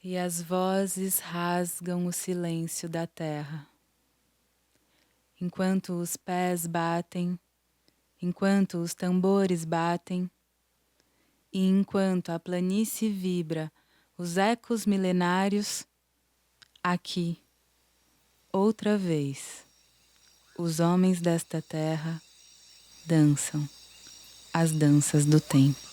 E as vozes rasgam o silêncio da terra. Enquanto os pés batem, enquanto os tambores batem, e enquanto a planície vibra os ecos milenários, aqui, outra vez, os homens desta terra dançam as danças do tempo.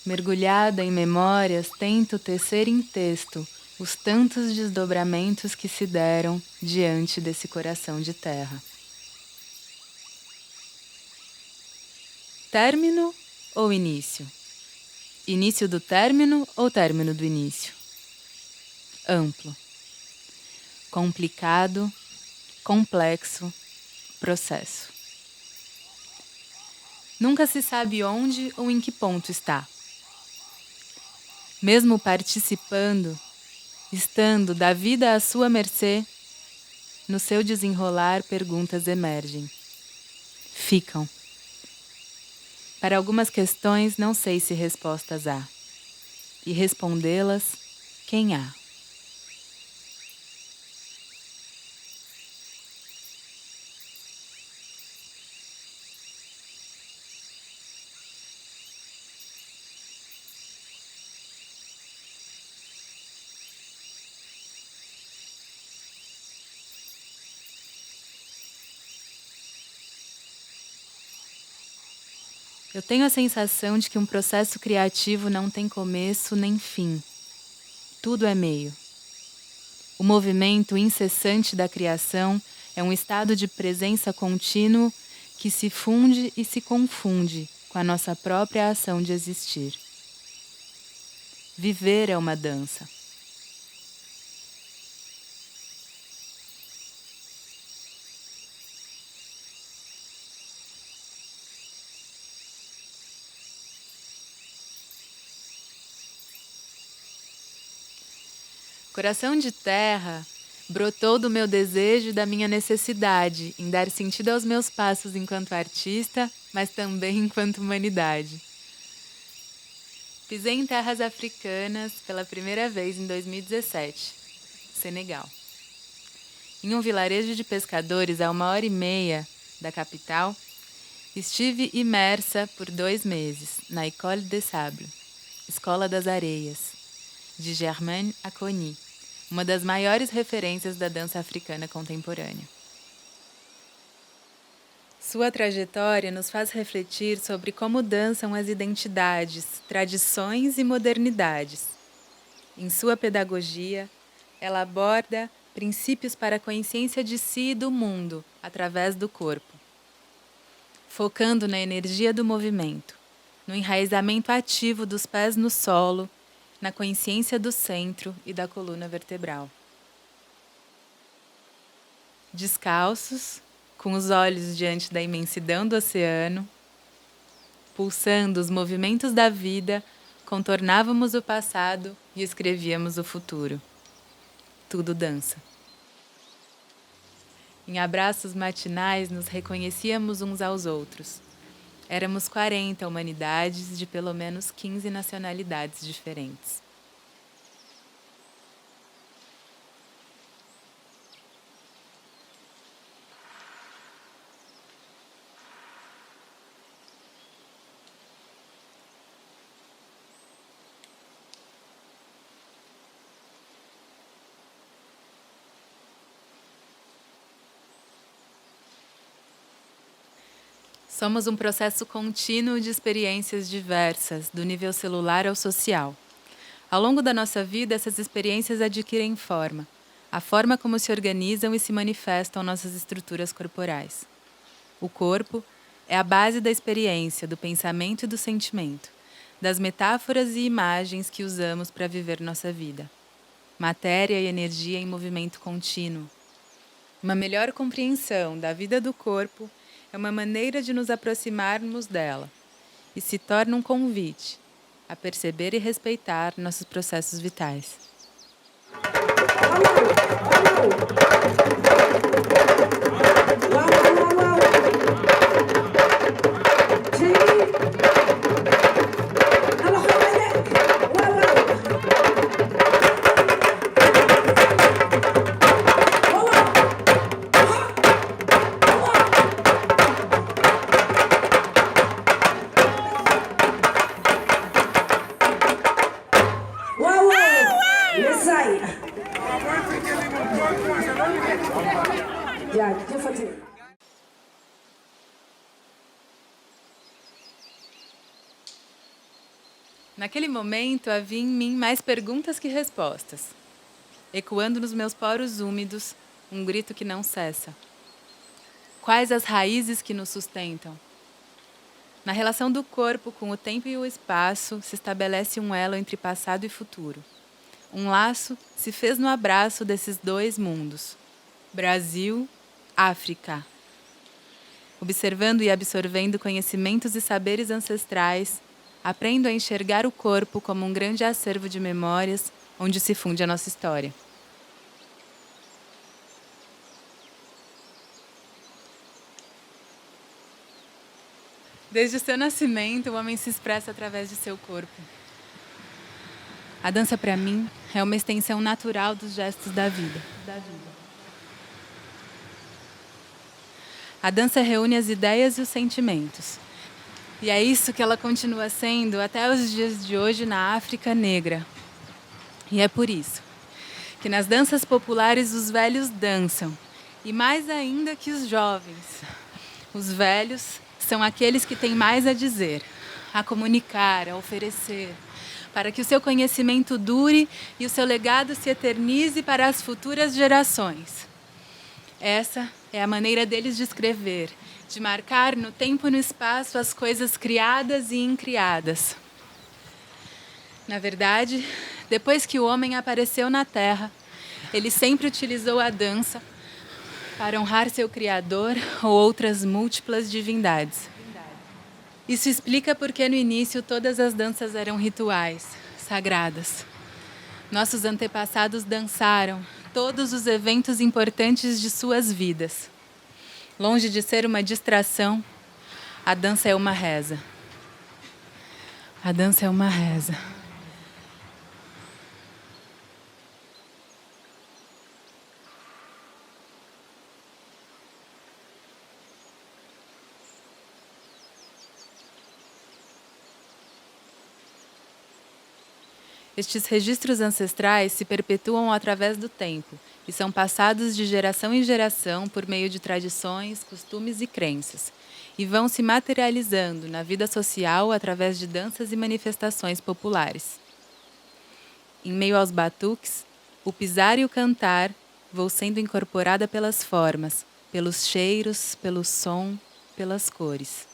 Mergulhada em memórias, tento tecer em texto os tantos desdobramentos que se deram diante desse coração de terra. Término ou início? Início do término ou término do início? Amplo. Complicado, complexo, processo. Nunca se sabe onde ou em que ponto está. Mesmo participando, estando da vida à sua mercê, no seu desenrolar perguntas emergem. Ficam. Para algumas questões não sei se respostas há. E respondê-las, quem há? Eu tenho a sensação de que um processo criativo não tem começo nem fim. Tudo é meio. O movimento incessante da criação é um estado de presença contínuo que se funde e se confunde com a nossa própria ação de existir. Viver é uma dança. Coração de terra brotou do meu desejo e da minha necessidade em dar sentido aos meus passos enquanto artista, mas também enquanto humanidade. Pisei em terras africanas pela primeira vez em 2017, Senegal. Em um vilarejo de pescadores a 1h30 da capital, estive imersa por 2 meses na École des Sables, Escola das Areias, de Germaine Acogny, uma das maiores referências da dança africana contemporânea. Sua trajetória nos faz refletir sobre como dançam as identidades, tradições e modernidades. Em sua pedagogia, ela aborda princípios para a consciência de si e do mundo através do corpo, focando na energia do movimento, no enraizamento ativo dos pés no solo, na consciência do centro e da coluna vertebral. Descalços, com os olhos diante da imensidão do oceano, pulsando os movimentos da vida, contornávamos o passado e escrevíamos o futuro. Tudo dança. Em abraços matinais nos reconhecíamos uns aos outros. Éramos 40 humanidades de pelo menos 15 nacionalidades diferentes. Somos um processo contínuo de experiências diversas, do nível celular ao social. Ao longo da nossa vida, essas experiências adquirem forma, a forma como se organizam e se manifestam nossas estruturas corporais. O corpo é a base da experiência, do pensamento e do sentimento, das metáforas e imagens que usamos para viver nossa vida. Matéria e energia em movimento contínuo. Uma melhor compreensão da vida do corpo é uma maneira de nos aproximarmos dela e se torna um convite a perceber e respeitar nossos processos vitais. Naquele momento, havia em mim mais perguntas que respostas, ecoando nos meus poros úmidos um grito que não cessa. Quais as raízes que nos sustentam? Na relação do corpo com o tempo e o espaço se estabelece um elo entre passado e futuro. Um laço se fez no abraço desses dois mundos, Brasil, África. Observando e absorvendo conhecimentos e saberes ancestrais, aprendo a enxergar o corpo como um grande acervo de memórias onde se funde a nossa história. Desde o seu nascimento, o homem se expressa através de seu corpo. A dança, para mim, é uma extensão natural dos gestos da vida. A dança reúne as ideias e os sentimentos. E é isso que ela continua sendo até os dias de hoje na África negra. E é por isso que nas danças populares os velhos dançam, e mais ainda que os jovens. Os velhos são aqueles que têm mais a dizer, a comunicar, a oferecer, para que o seu conhecimento dure e o seu legado se eternize para as futuras gerações. Essa é a maneira deles de escrever, de marcar no tempo e no espaço as coisas criadas e incriadas. Na verdade, depois que o homem apareceu na Terra, ele sempre utilizou a dança para honrar seu Criador ou outras múltiplas divindades. Isso explica porque no início todas as danças eram rituais, sagradas. Nossos antepassados dançaram todos os eventos importantes de suas vidas. Longe de ser uma distração, a dança é uma reza. A dança é uma reza. Estes registros ancestrais se perpetuam através do tempo e são passados de geração em geração por meio de tradições, costumes e crenças, e vão se materializando na vida social através de danças e manifestações populares. Em meio aos batuques, o pisar e o cantar vão sendo incorporada pelas formas, pelos cheiros, pelo som, pelas cores.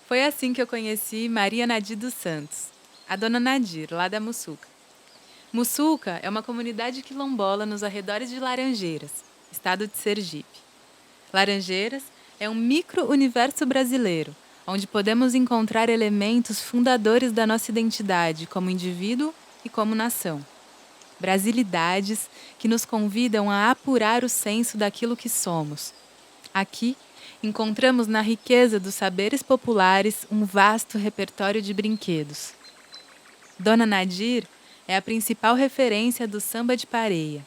Foi assim que eu conheci Maria Nadir dos Santos, a Dona Nadir, lá da Mussuca. Mussuca é uma comunidade quilombola nos arredores de Laranjeiras, estado de Sergipe. Laranjeiras é um micro-universo brasileiro, onde podemos encontrar elementos fundadores da nossa identidade como indivíduo e como nação. Brasilidades que nos convidam a apurar o senso daquilo que somos. Aqui, encontramos na riqueza dos saberes populares um vasto repertório de brinquedos. Dona Nadir é a principal referência do samba de pareia,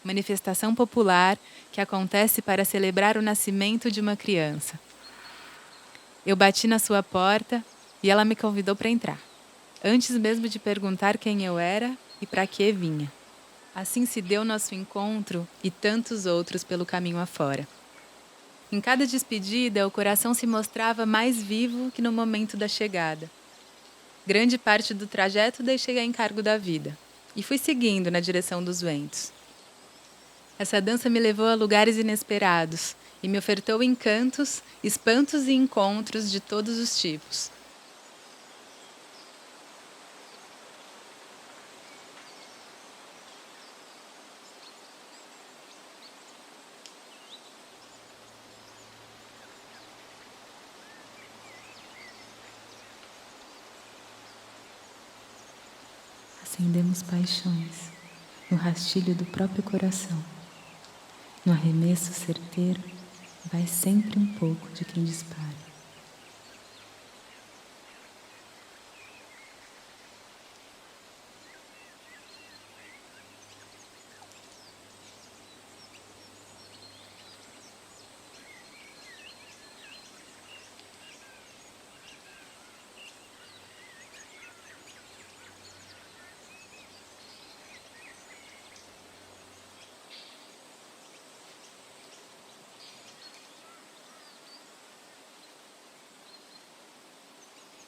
manifestação popular que acontece para celebrar o nascimento de uma criança. Eu bati na sua porta e ela me convidou para entrar, antes mesmo de perguntar quem eu era e para que vinha. Assim se deu nosso encontro e tantos outros pelo caminho afora. Em cada despedida, o coração se mostrava mais vivo que no momento da chegada. Grande parte do trajeto deixei a encargo da vida. e fui seguindo na direção dos ventos. Essa dança me levou a lugares inesperados e me ofertou encantos, espantos e encontros de todos os tipos. Acendemos paixões no rastilho do próprio coração. No arremesso certeiro, vai sempre um pouco de quem dispara.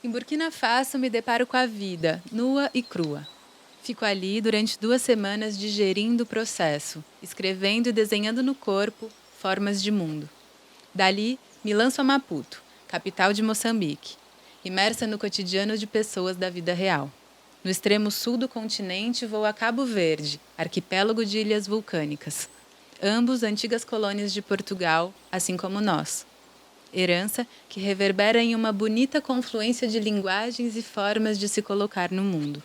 Em Burkina Faso, me deparo com a vida, nua e crua. Fico ali durante 2 semanas digerindo o processo, escrevendo e desenhando no corpo formas de mundo. Dali, me lanço a Maputo, capital de Moçambique, imersa no cotidiano de pessoas da vida real. No extremo sul do continente, vou a Cabo Verde, arquipélago de ilhas vulcânicas. Ambos antigas colônias de Portugal, assim como nós. Herança que reverbera em uma bonita confluência de linguagens e formas de se colocar no mundo.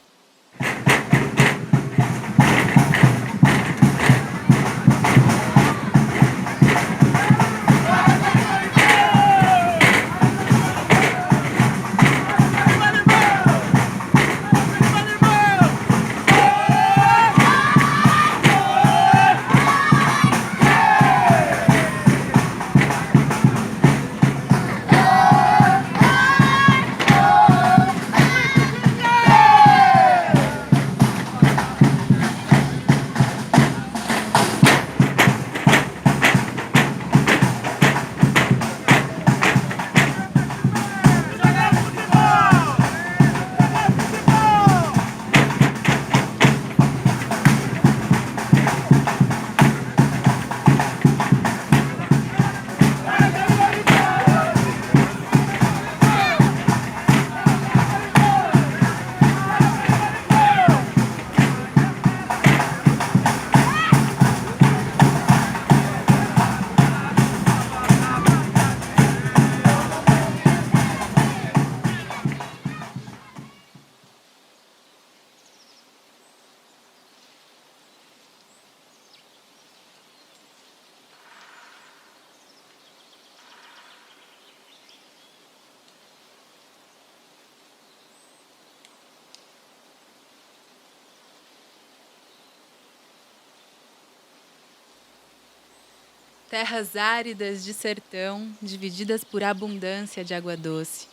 Terras áridas de sertão, divididas por abundância de água doce.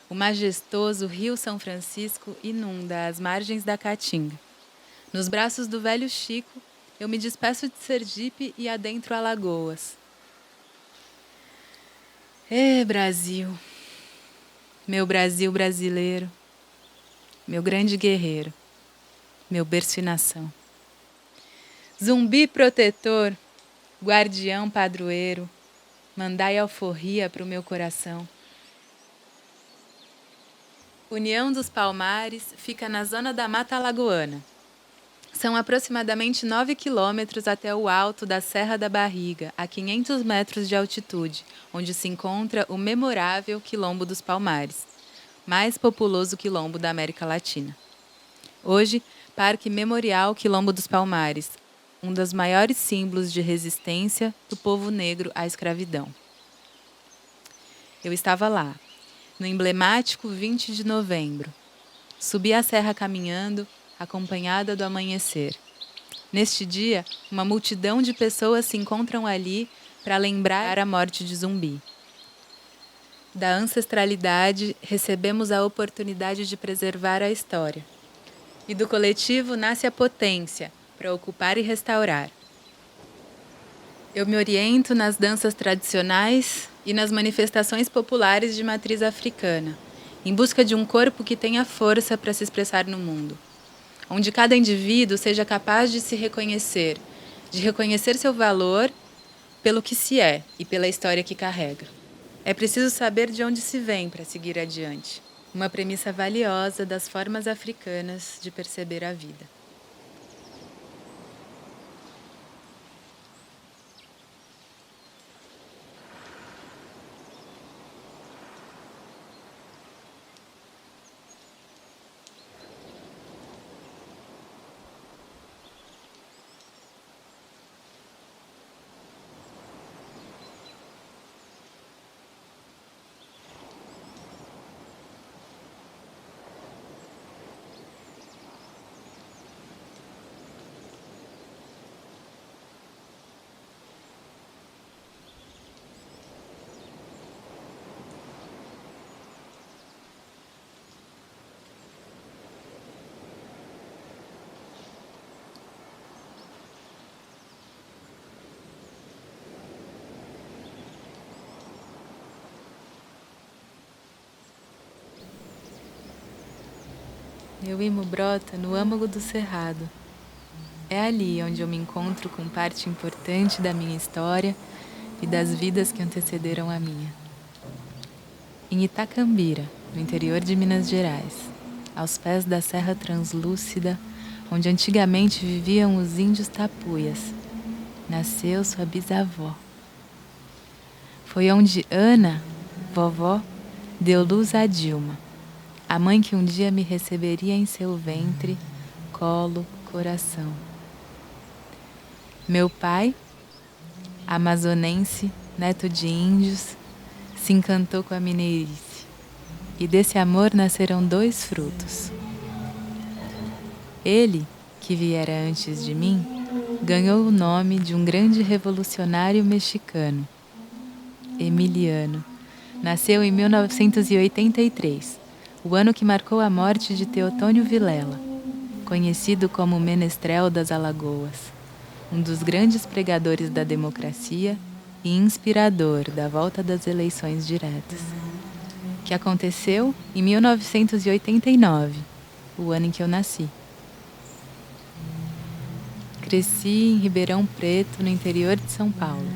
O majestoso Rio São Francisco inunda as margens da Caatinga. Nos braços do velho Chico, eu me despeço de Sergipe e adentro Alagoas. Brasil! Meu Brasil brasileiro, meu grande guerreiro, meu berço e nação. Zumbi protetor, guardião padroeiro, mandai alforria pro meu coração. União dos Palmares fica na zona da Mata Alagoana. São aproximadamente 9 quilômetros até o alto da Serra da Barriga, a 500 metros de altitude, onde se encontra o memorável Quilombo dos Palmares, mais populoso quilombo da América Latina. Hoje, Parque Memorial Quilombo dos Palmares, um dos maiores símbolos de resistência do povo negro à escravidão. Eu estava lá, no emblemático 20 de novembro. Subi a serra caminhando, acompanhada do amanhecer. Neste dia, uma multidão de pessoas se encontram ali para lembrar a morte de Zumbi. Da ancestralidade, recebemos a oportunidade de preservar a história. E do coletivo nasce a potência para ocupar e restaurar. Eu me oriento nas danças tradicionais e nas manifestações populares de matriz africana, em busca de um corpo que tenha força para se expressar no mundo. onde cada indivíduo seja capaz de se reconhecer, de reconhecer seu valor pelo que se é e pela história que carrega. É preciso saber de onde se vem para seguir adiante, uma premissa valiosa das formas africanas de perceber a vida. Meu imo brota no âmago do cerrado. É ali onde eu me encontro com parte importante da minha história e das vidas que antecederam a minha. Em Itacambira, no interior de Minas Gerais, aos pés da Serra Translúcida, onde antigamente viviam os índios tapuias, nasceu sua bisavó. Foi onde Ana, vovó, deu luz a Dilma, a mãe que um dia me receberia em seu ventre, colo, coração. Meu pai, amazonense, neto de índios, se encantou com a mineirice, e desse amor nasceram 2 frutos. Ele, que viera antes de mim, ganhou o nome de um grande revolucionário mexicano, Emiliano. Nasceu em 1983, o ano que marcou a morte de Teotônio Vilela, conhecido como Menestrel das Alagoas, um dos grandes pregadores da democracia e inspirador da volta das eleições diretas, que aconteceu em 1989, o ano em que eu nasci. Cresci em Ribeirão Preto, no interior de São Paulo,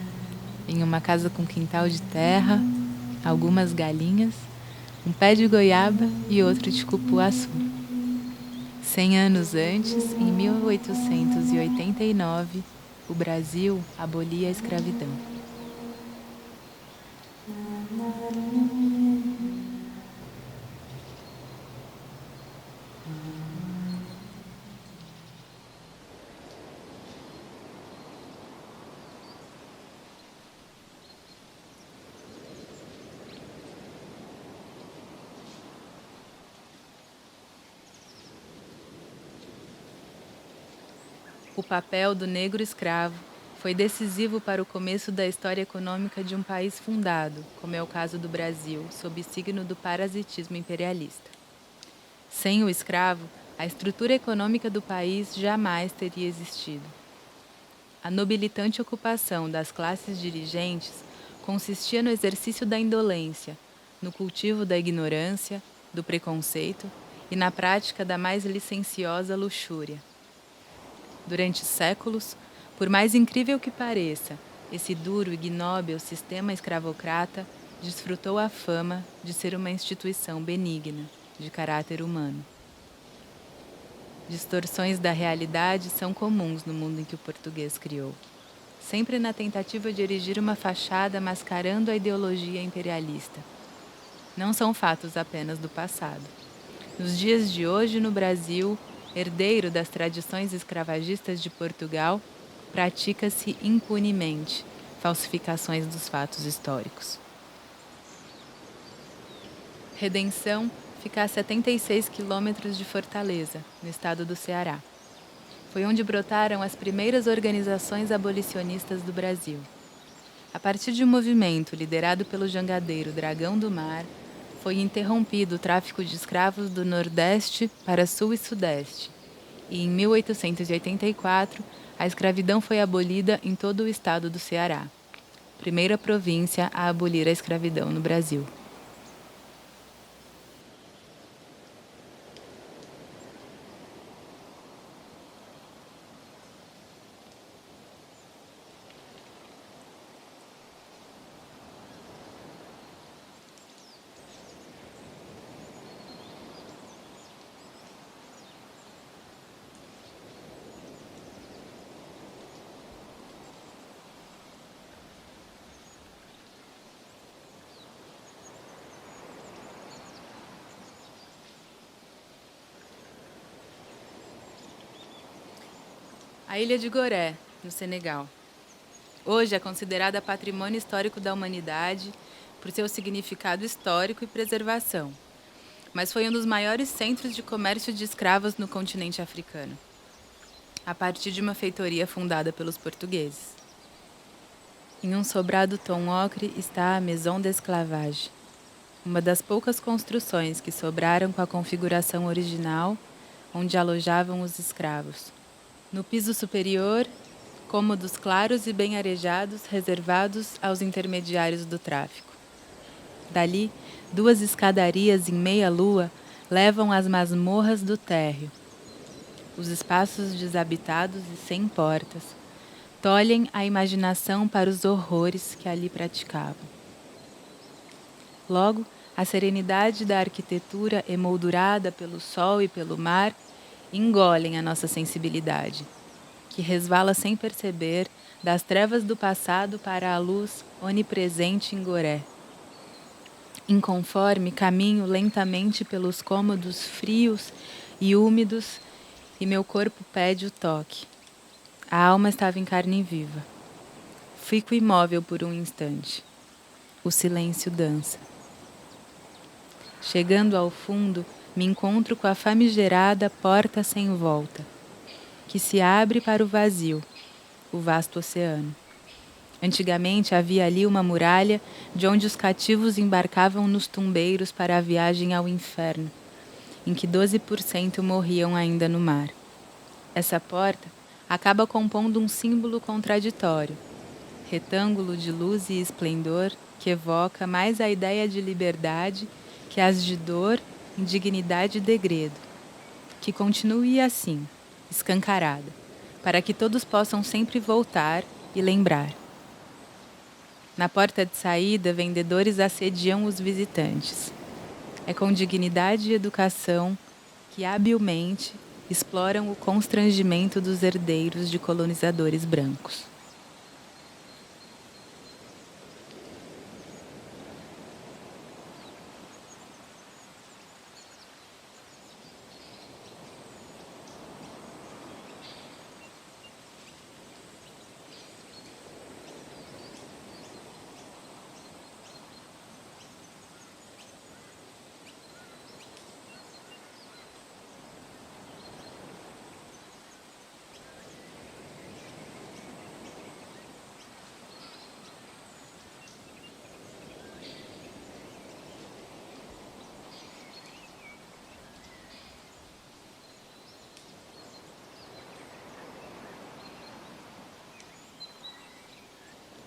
em uma casa com quintal de terra, algumas galinhas, um pé de goiaba e outro de cupuaçu. 100 anos antes, em 1889, o Brasil abolia a escravidão. O papel do negro escravo foi decisivo para o começo da história econômica de um país fundado, como é o caso do Brasil, sob o signo do parasitismo imperialista. Sem o escravo, a estrutura econômica do país jamais teria existido. A nobilitante ocupação das classes dirigentes consistia no exercício da indolência, no cultivo da ignorância, do preconceito e na prática da mais licenciosa luxúria. Durante séculos, por mais incrível que pareça, esse duro e ignóbil sistema escravocrata desfrutou a fama de ser uma instituição benigna, de caráter humano. Distorções da realidade são comuns no mundo em que o português criou, sempre na tentativa de erigir uma fachada mascarando a ideologia imperialista. Não são fatos apenas do passado. Nos dias de hoje, no Brasil, herdeiro das tradições escravagistas de Portugal, pratica-se impunemente falsificações dos fatos históricos. Redenção fica a 76 quilômetros de Fortaleza, no estado do Ceará. Foi onde brotaram as primeiras organizações abolicionistas do Brasil. A partir de um movimento liderado pelo jangadeiro Dragão do Mar, foi interrompido o tráfico de escravos do Nordeste para Sul e Sudeste, e em 1884 a escravidão foi abolida em todo o estado do Ceará, primeira província a abolir a escravidão no Brasil. A ilha de Gorée, no Senegal. Hoje é considerada Patrimônio Histórico da Humanidade por seu significado histórico e preservação, mas foi um dos maiores centros de comércio de escravos no continente africano, a partir de uma feitoria fundada pelos portugueses. Em um sobrado tom ocre está a Maison d'Esclavage, uma das poucas construções que sobraram com a configuração original, onde alojavam os escravos. No piso superior, cômodos claros e bem arejados reservados aos intermediários do tráfico. Dali, 2 escadarias em meia-lua levam às masmorras do térreo. Os espaços desabitados e sem portas tolhem a imaginação para os horrores que ali praticavam. Logo, a serenidade da arquitetura emoldurada pelo sol e pelo mar engolem a nossa sensibilidade, que resvala sem perceber das trevas do passado para a luz onipresente em Gorée. Inconforme, caminho lentamente pelos cômodos frios e úmidos e meu corpo pede o toque. A alma estava em carne viva. Fico imóvel por um instante. O silêncio dança. Chegando ao fundo, me encontro com a famigerada porta sem volta, que se abre para o vazio, o vasto oceano. Antigamente havia ali uma muralha de onde os cativos embarcavam nos tumbeiros para a viagem ao inferno, em que 12% morriam ainda no mar. Essa porta acaba compondo um símbolo contraditório, retângulo de luz e esplendor que evoca mais a ideia de liberdade que as de dor, indignidade e degredo. Que continue assim, escancarada, para que todos possam sempre voltar e lembrar. Na porta de saída, vendedores assediam os visitantes. É com dignidade e educação que habilmente exploram o constrangimento dos herdeiros de colonizadores brancos.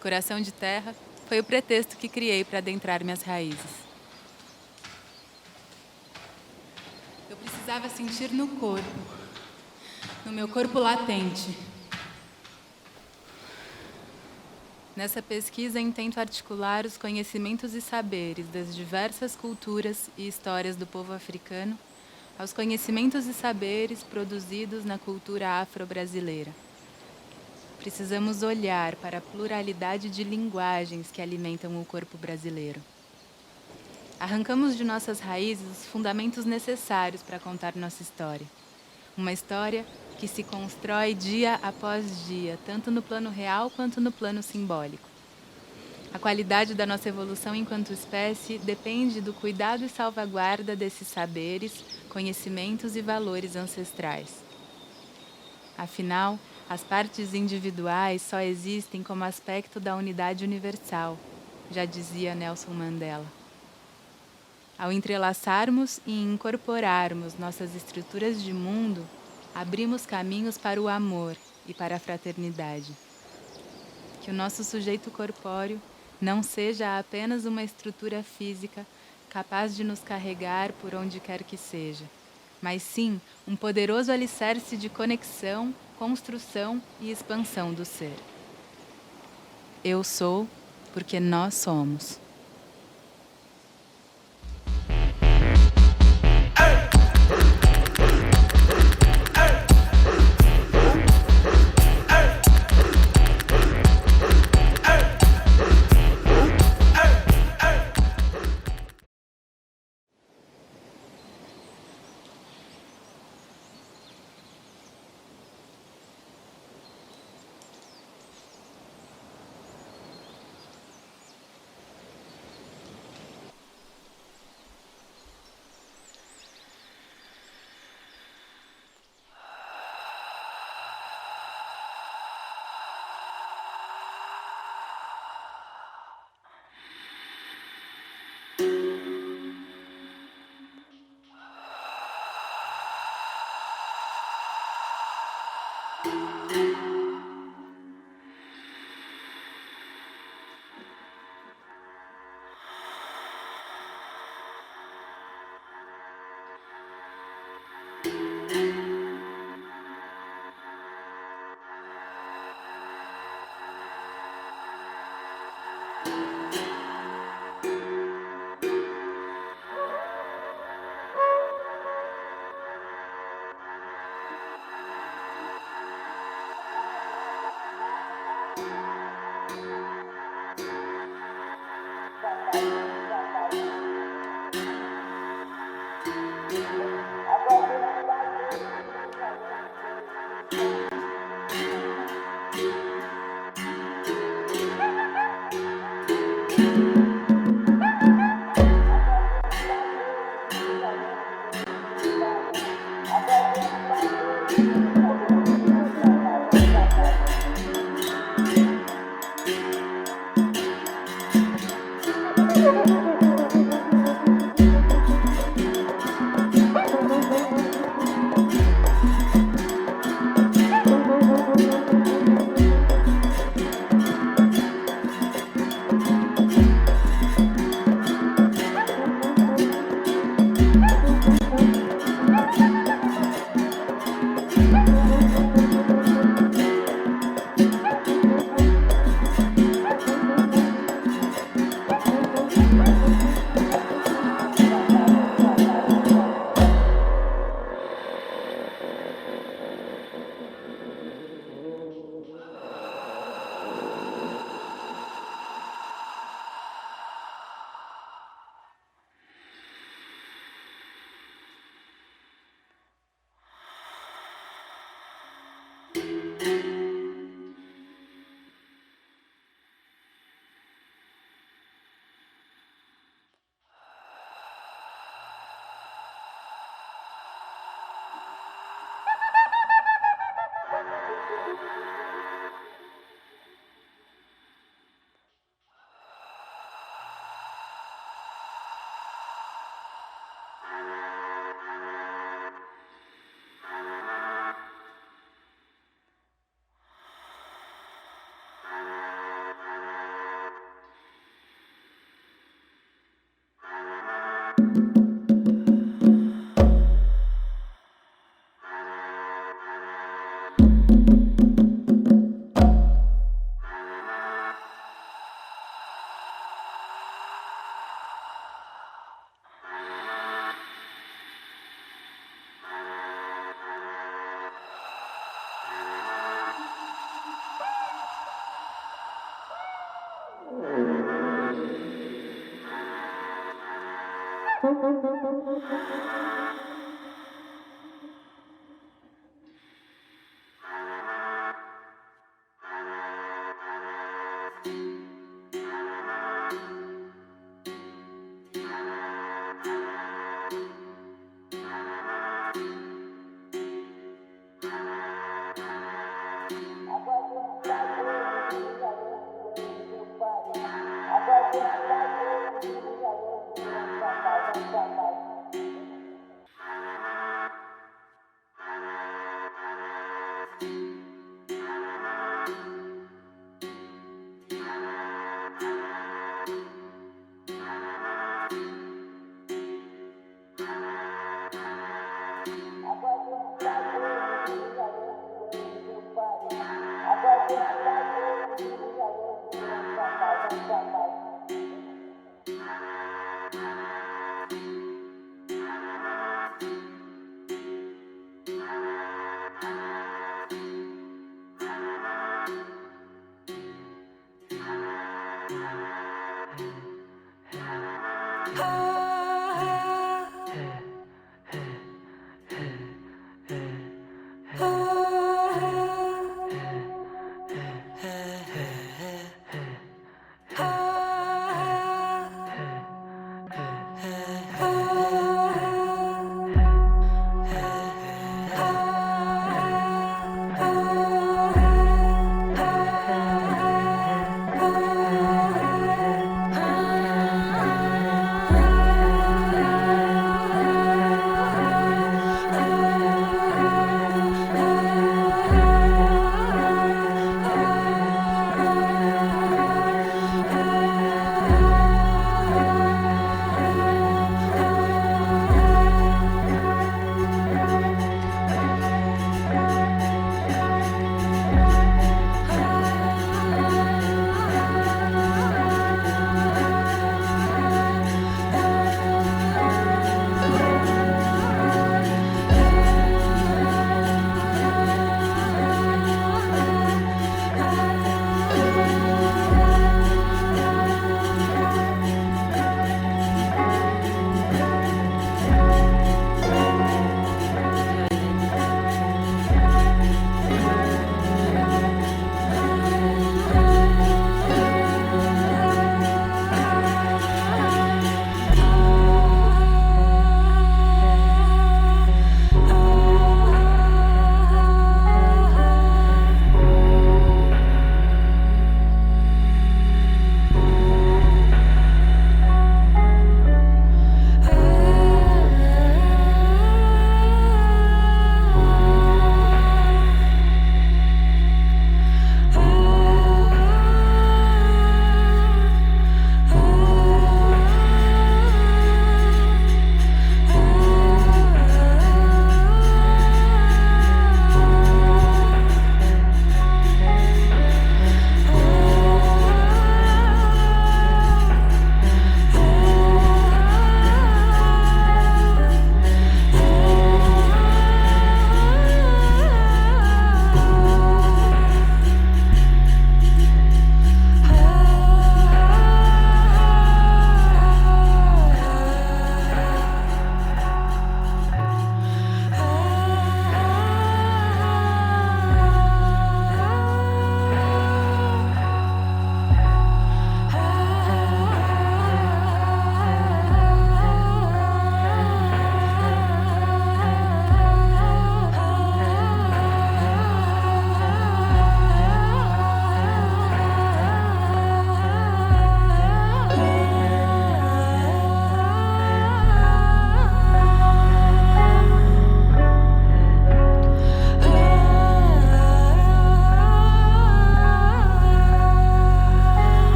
Coração de terra foi o pretexto que criei para adentrar minhas raízes. Eu precisava sentir no corpo, no meu corpo latente. Nessa pesquisa, intento articular os conhecimentos e saberes das diversas culturas e histórias do povo africano aos conhecimentos e saberes produzidos na cultura afro-brasileira. Precisamos olhar para a pluralidade de linguagens que alimentam o corpo brasileiro. Arrancamos de nossas raízes os fundamentos necessários para contar nossa história. Uma história que se constrói dia após dia, tanto no plano real quanto no plano simbólico. A qualidade da nossa evolução enquanto espécie depende do cuidado e salvaguarda desses saberes, conhecimentos e valores ancestrais. Afinal, as partes individuais só existem como aspecto da unidade universal, já dizia Nelson Mandela. Ao entrelaçarmos e incorporarmos nossas estruturas de mundo, abrimos caminhos para o amor e para a fraternidade. Que o nosso sujeito corpóreo não seja apenas uma estrutura física capaz de nos carregar por onde quer que seja, mas sim um poderoso alicerce de conexão, construção e expansão do ser. Eu sou porque nós somos.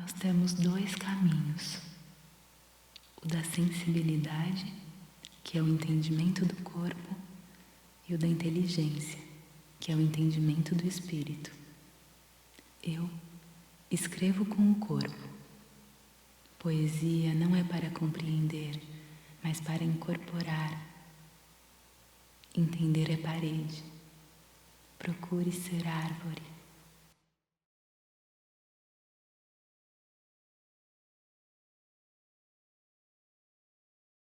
Nós temos dois caminhos: o da sensibilidade, que é o entendimento do corpo, e o da inteligência, que é o entendimento do espírito. Eu escrevo com o corpo. Poesia não é para compreender, mas para incorporar. Entender é parede. Procure ser árvore.